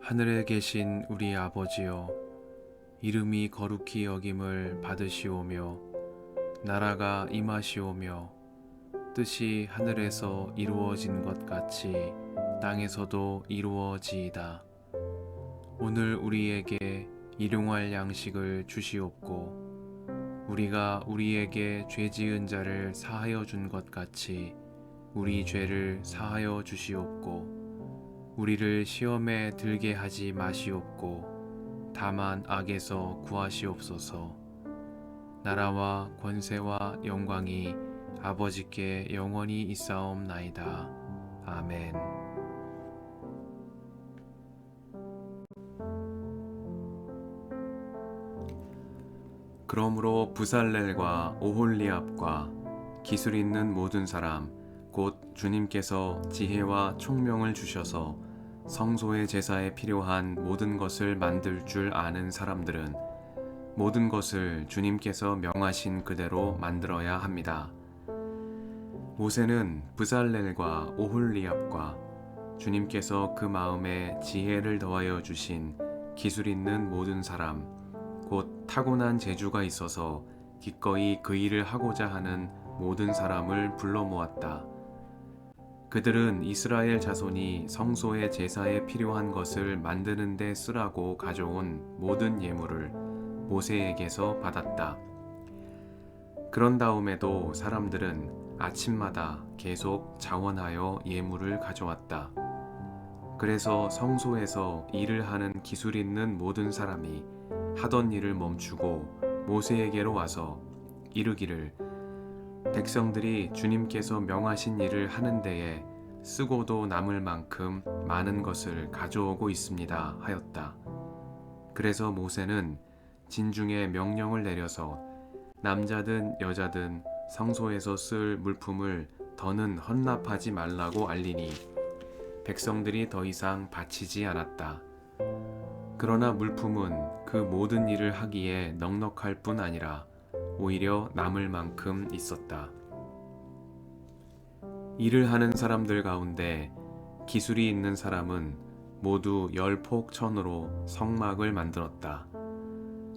하늘에 계신 우리 아버지여, 이름이 거룩히 여김을 받으시오며 나라가 임하시오며 뜻이 하늘에서 이루어진 것 같이 땅에서도 이루어지이다. 오늘 우리에게 일용할 양식을 주시옵고 우리가 우리에게 죄 지은 자를 사하여 준 것 같이 우리 죄를 사하여 주시옵고 우리를 시험에 들게 하지 마시옵고 다만 악에서 구하시옵소서. 나라와 권세와 영광이 아버지께 영원히 있사옵나이다. 아멘. 그러므로 부살렐과 오홀리압과 기술 있는 모든 사람 곧 주님께서 지혜와 총명을 주셔서 성소의 제사에 필요한 모든 것을 만들 줄 아는 사람들은 모든 것을 주님께서 명하신 그대로 만들어야 합니다. 모세는 부살렐과 오홀리압과 주님께서 그 마음에 지혜를 더하여 주신 기술 있는 모든 사람 곧 타고난 재주가 있어서 기꺼이 그 일을 하고자 하는 모든 사람을 불러 모았다. 그들은 이스라엘 자손이 성소의 제사에 필요한 것을 만드는 데 쓰라고 가져온 모든 예물을 모세에게서 받았다. 그런 다음에도 사람들은 아침마다 계속 자원하여 예물을 가져왔다. 그래서 성소에서 일을 하는 기술 있는 모든 사람이 하던 일을 멈추고 모세에게로 와서 이르기를 백성들이 주님께서 명하신 일을 하는 데에 쓰고도 남을 만큼 많은 것을 가져오고 있습니다 하였다. 그래서 모세는 진중에 명령을 내려서 남자든 여자든 성소에서 쓸 물품을 더는 헌납하지 말라고 알리니 백성들이 더 이상 바치지 않았다. 그러나 물품은 그 모든 일을 하기에 넉넉할 뿐 아니라 오히려 남을 만큼 있었다. 일을 하는 사람들 가운데 기술이 있는 사람은 모두 10폭 천으로 성막을 만들었다.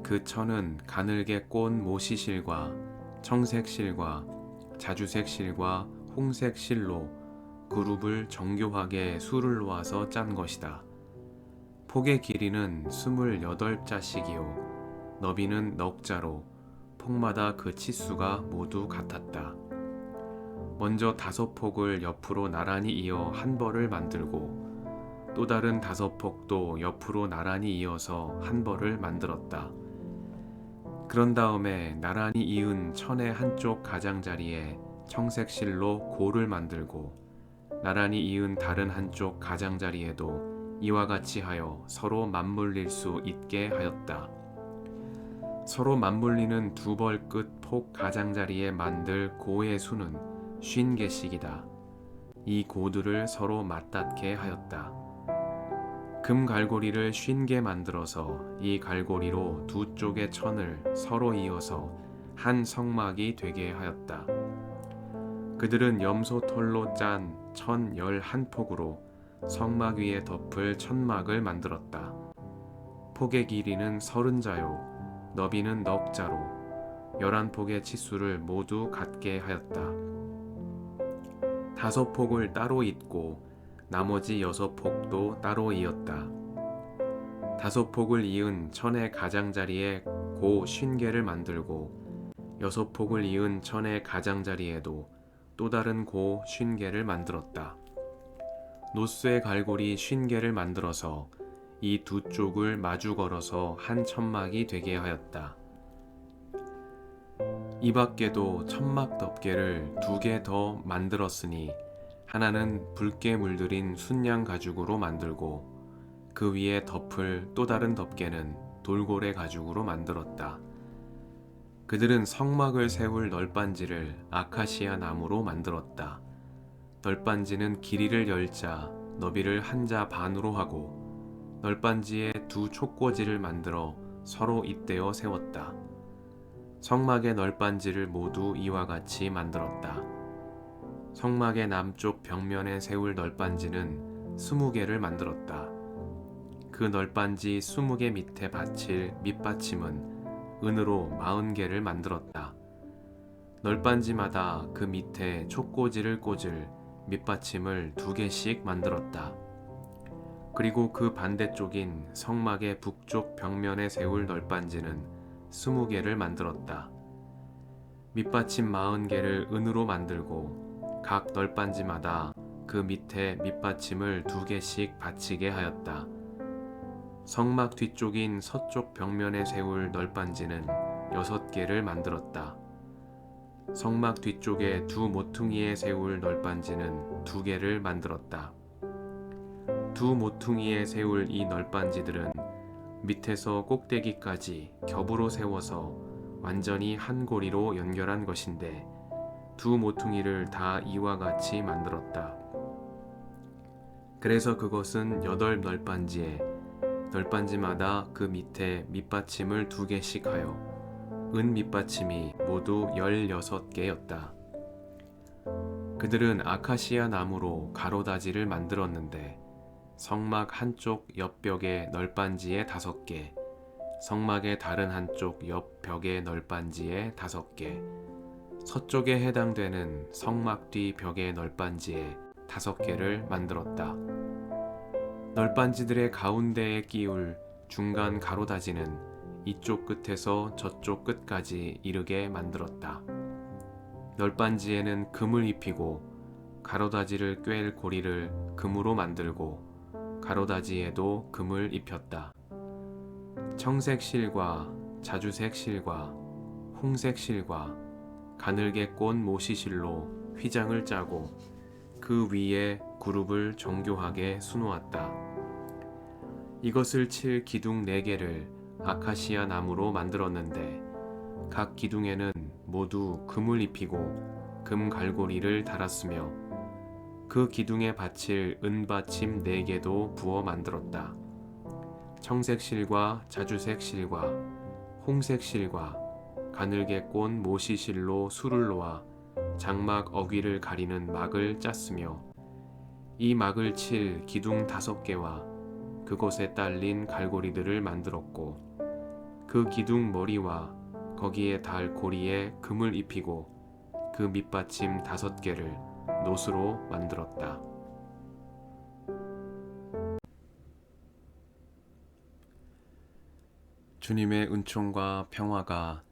그 천은 가늘게 꼰 모시실과 청색실과 자주색실과 홍색실로 그룹을 정교하게 수를 놓아서 짠 것이다. 폭의 길이는 28자씩이요 너비는 넉자로 폭마다 그 치수가 모두 같았다. 먼저 5폭을 옆으로 나란히 이어 한 벌을 만들고 또 다른 5폭도 옆으로 나란히 이어서 한 벌을 만들었다. 그런 다음에 나란히 이은 천의 한쪽 가장자리에 청색실로 고를 만들고 나란히 이은 다른 한쪽 가장자리에도 이와 같이 하여 서로 맞물릴 수 있게 하였다. 서로 맞물리는 2벌 끝 폭 가장자리에 만들 고의 수는 50개씩이다. 이 고들을 서로 맞닿게 하였다. 금 갈고리를 50개 만들어서 이 갈고리로 두 쪽의 천을 서로 이어서 한 성막이 되게 하였다. 그들은 염소 털로 짠 천 11폭으로 성막 위에 덮을 천막을 만들었다. 폭의 길이는 30자요 너비는 넉자로 11폭의 치수를 모두 같게 하였다. 5폭을 따로 잇고 나머지 6폭도 따로 이었다. 5폭을 이은 천의 가장자리에 고 50개를 만들고 6폭을 이은 천의 가장자리에도 또 다른 고 50개를 만들었다. 노쇠 갈고리 50개를 만들어서 이 두 쪽을 마주 걸어서 한 천막이 되게 하였다. 이 밖에도 천막 덮개를 2개 더 만들었으니 하나는 붉게 물들인 순양 가죽으로 만들고 그 위에 덮을 또 다른 덮개는 돌고래 가죽으로 만들었다. 그들은 성막을 세울 널빤지를 아카시아 나무로 만들었다. 널빤지는 길이를 10자, 너비를 1자 반으로 하고 널빤지에 2 촉꽂이를 만들어 서로 잇대어 세웠다. 성막의 널빤지를 모두 이와 같이 만들었다. 성막의 남쪽 벽면에 세울 널빤지는 20개를 만들었다. 그 널빤지 20개 밑에 받칠 밑받침은 은으로 40개를 만들었다. 널빤지마다 그 밑에 촉꽂이를 꽂을 밑받침을 2개씩 만들었다. 그리고 그 반대쪽인 성막의 북쪽 벽면에 세울 널빤지는 20개를 만들었다. 밑받침 40개를 은으로 만들고 각 널빤지마다 그 밑에 밑받침을 2개씩 받치게 하였다. 성막 뒤쪽인 서쪽 벽면에 세울 널빤지는 6개를 만들었다. 성막 뒤쪽에 2 모퉁이에 세울 널빤지는 2개를 만들었다. 2 모퉁이에 세울 이 널빤지들은 밑에서 꼭대기까지 겹으로 세워서 완전히 한 고리로 연결한 것인데 2 모퉁이를 다 이와 같이 만들었다. 그래서 그것은 8 널빤지에 널빤지마다 그 밑에 밑받침을 2개씩 하여 은 밑받침이 모두 16개였다. 그들은 아카시아 나무로 가로다지를 만들었는데 성막 한쪽 옆벽의 널빤지에 5개, 성막의 다른 한쪽 옆벽의 널빤지에 5개, 서쪽에 해당되는 성막 뒤 벽의 널빤지에 5개를 만들었다. 널빤지들의 가운데에 끼울 중간 가로다지는 이쪽 끝에서 저쪽 끝까지 이르게 만들었다. 널빤지에는 금을 입히고 가로다지를 꿰일 고리를 금으로 만들고 가로다지에도 금을 입혔다. 청색 실과 자주색 실과 홍색 실과 가늘게 꼰 모시실로 휘장을 짜고 그 위에 그룹을 정교하게 수놓았다. 이것을 칠 기둥 4개를 아카시아 나무로 만들었는데 각 기둥에는 모두 금을 입히고 금 갈고리를 달았으며 그 기둥에 받칠 은받침 4개도 부어 만들었다. 청색 실과 자주색 실과 홍색 실과 가늘게 꼰 모시실로 수를 놓아 장막 어귀를 가리는 막을 짰으며 이 막을 칠 기둥 5개와 그곳에 딸린 갈고리들을 만들었고 그 기둥 머리와 거기에 달 고리에 금을 입히고 그 밑받침 5개를 노수로 만들었다. 주님의 은총과 평화가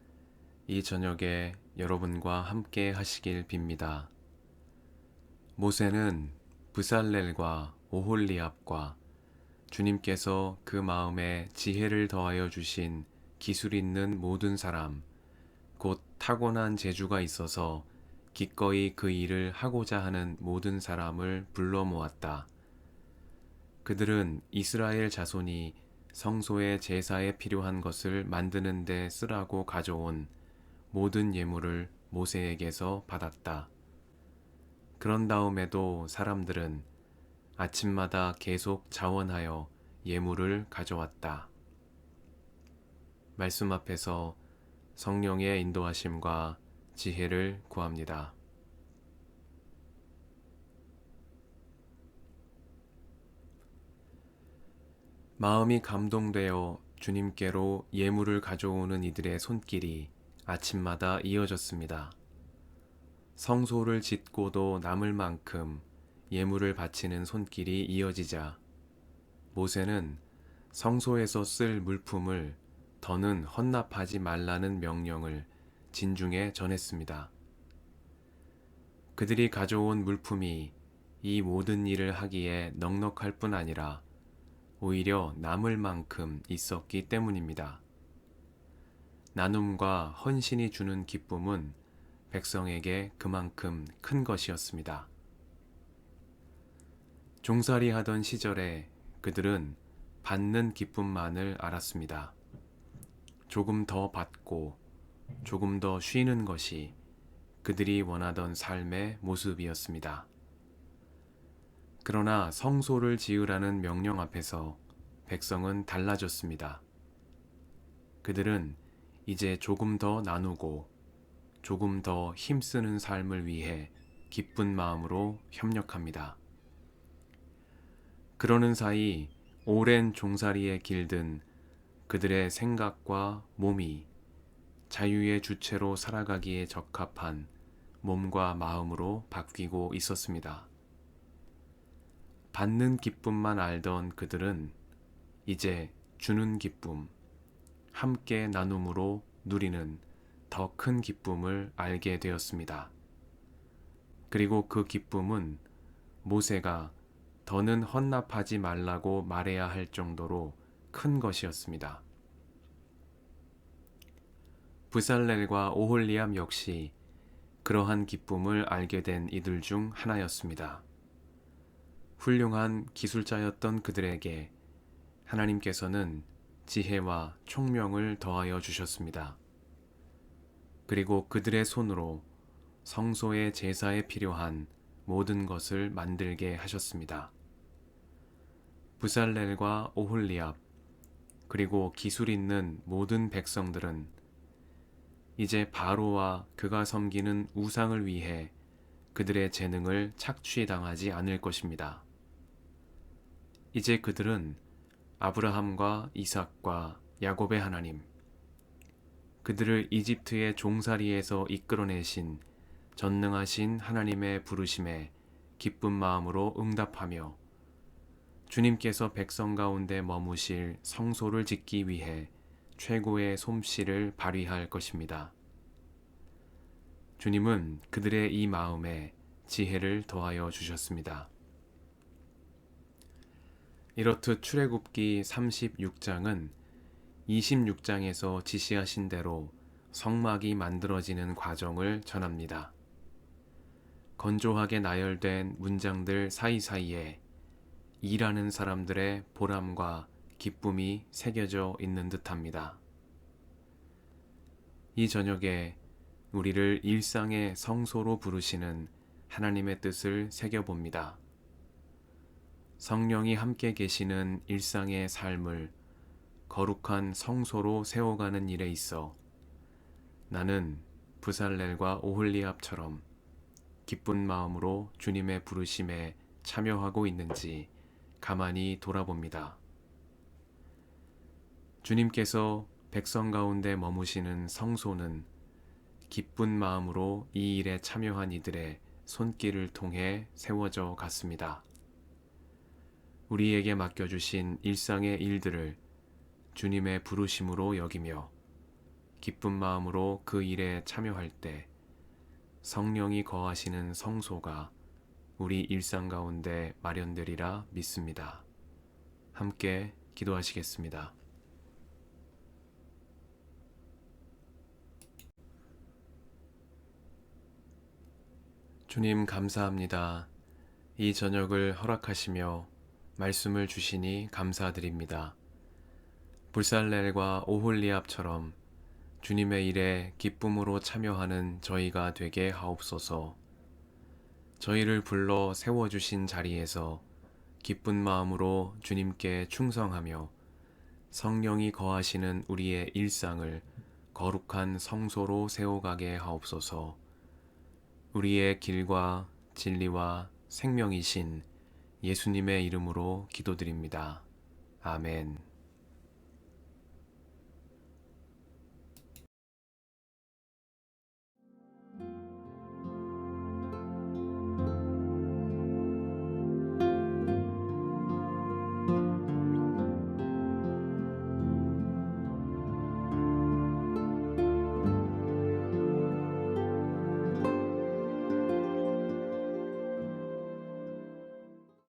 이 저녁에 여러분과 함께 하시길 빕니다. 모세는 브살렐과 오홀리압과 주님께서 그 마음에 지혜를 더하여 주신 기술 있는 모든 사람, 곧 타고난 재주가 있어서 기꺼이 그 일을 하고자 하는 모든 사람을 불러 모았다. 그들은 이스라엘 자손이 성소의 제사에 필요한 것을 만드는 데 쓰라고 가져온 모든 예물을 모세에게서 받았다. 그런 다음에도 사람들은 아침마다 계속 자원하여 예물을 가져왔다. 말씀 앞에서 성령의 인도하심과 지혜를 구합니다. 마음이 감동되어 주님께로 예물을 가져오는 이들의 손길이 아침마다 이어졌습니다. 성소를 짓고도 남을 만큼 예물을 바치는 손길이 이어지자 모세는 성소에서 쓸 물품을 더는 헌납하지 말라는 명령을 진중에 전했습니다. 그들이 가져온 물품이 이 모든 일을 하기에 넉넉할 뿐 아니라 오히려 남을 만큼 있었기 때문입니다. 나눔과 헌신이 주는 기쁨은 백성에게 그만큼 큰 것이었습니다. 종살이 하던 시절에 그들은 받는 기쁨만을 알았습니다. 조금 더 받고 조금 더 쉬는 것이 그들이 원하던 삶의 모습이었습니다. 그러나 성소를 지으라는 명령 앞에서 백성은 달라졌습니다. 그들은 이제 조금 더 나누고 조금 더 힘쓰는 삶을 위해 기쁜 마음으로 협력합니다. 그러는 사이 오랜 종살이에 길든 그들의 생각과 몸이 자유의 주체로 살아가기에 적합한 몸과 마음으로 바뀌고 있었습니다. 받는 기쁨만 알던 그들은 이제 주는 기쁨, 함께 나눔으로 누리는 더 큰 기쁨을 알게 되었습니다. 그리고 그 기쁨은 모세가 더는 헌납하지 말라고 말해야 할 정도로 큰 것이었습니다. 브살렐과 오홀리압 역시 그러한 기쁨을 알게 된 이들 중 하나였습니다. 훌륭한 기술자였던 그들에게 하나님께서는 지혜와 총명을 더하여 주셨습니다. 그리고 그들의 손으로 성소의 제사에 필요한 모든 것을 만들게 하셨습니다. 브살렐과 오홀리압 그리고 기술 있는 모든 백성들은 이제 바로와 그가 섬기는 우상을 위해 그들의 재능을 착취당하지 않을 것입니다. 이제 그들은 아브라함과 이삭과 야곱의 하나님, 그들을 이집트의 종살이에서 이끌어내신 전능하신 하나님의 부르심에 기쁜 마음으로 응답하며 주님께서 백성 가운데 머무실 성소를 짓기 위해 최고의 솜씨를 발휘할 것입니다. 주님은 그들의 이 마음에 지혜를 더하여 주셨습니다. 이렇듯 출애굽기 36장은 26장에서 지시하신 대로 성막이 만들어지는 과정을 전합니다. 건조하게 나열된 문장들 사이사이에 일하는 사람들의 보람과 기쁨이 새겨져 있는 듯합니다. 이 저녁에 우리를 일상의 성소로 부르시는 하나님의 뜻을 새겨봅니다. 성령이 함께 계시는 일상의 삶을 거룩한 성소로 세워가는 일에 있어 나는 브살렐과 오홀리압처럼 기쁜 마음으로 주님의 부르심에 참여하고 있는지 가만히 돌아봅니다. 주님께서 백성 가운데 머무시는 성소는 기쁜 마음으로 이 일에 참여한 이들의 손길을 통해 세워져 갔습니다. 우리에게 맡겨주신 일상의 일들을 주님의 부르심으로 여기며 기쁜 마음으로 그 일에 참여할 때 성령이 거하시는 성소가 우리 일상 가운데 마련되리라 믿습니다. 함께 기도하시겠습니다. 주님 감사합니다. 이 저녁을 허락하시며 말씀을 주시니 감사드립니다. 브살렐과 오홀리압처럼 주님의 일에 기쁨으로 참여하는 저희가 되게 하옵소서. 저희를 불러 세워주신 자리에서 기쁜 마음으로 주님께 충성하며 성령이 거하시는 우리의 일상을 거룩한 성소로 세워가게 하옵소서. 우리의 길과 진리와 생명이신 예수님의 이름으로 기도드립니다. 아멘.